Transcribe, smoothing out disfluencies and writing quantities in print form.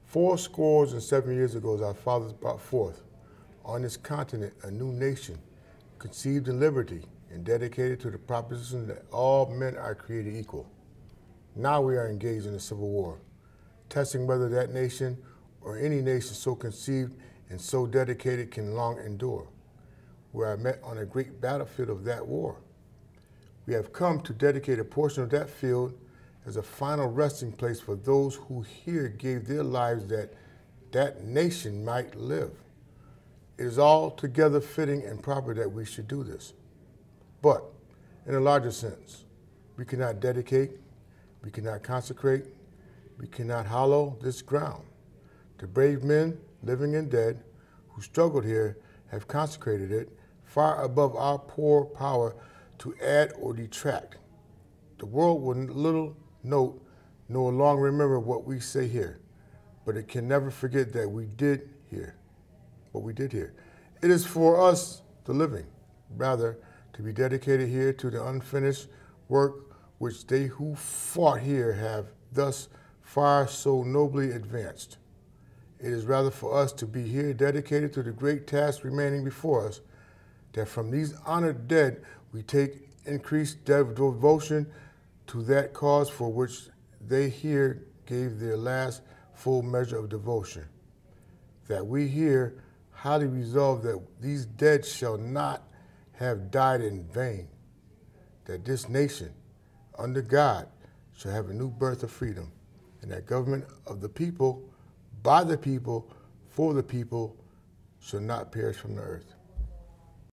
407 years ago, our fathers brought forth on this continent a new nation, conceived in liberty and dedicated to the proposition that all men are created equal. Now we are engaged in a civil war, testing whether that nation or any nation so conceived and so dedicated can long endure. We are met on a great battlefield of that war. We have come to dedicate a portion of that field as a final resting place for those who here gave their lives that that nation might live. It is altogether fitting and proper that we should do this. But in a larger sense, we cannot dedicate, we cannot consecrate, we cannot hallow this ground. The brave men, living and dead, who struggled here have consecrated it far above our poor power to add or detract. The world will little note nor long remember what we say here, but it can never forget that we did here, what we did here. It is for us, the living, rather, to be dedicated here to the unfinished work which they who fought here have thus far so nobly advanced. It is rather for us to be here dedicated to the great task remaining before us, that from these honored dead we take increased devotion to that cause for which they here gave their last full measure of devotion. That we here highly resolve that these dead shall not have died in vain, that this nation, under God, shall have a new birth of freedom, and that government of the people, by the people, for the people, shall not perish from the earth.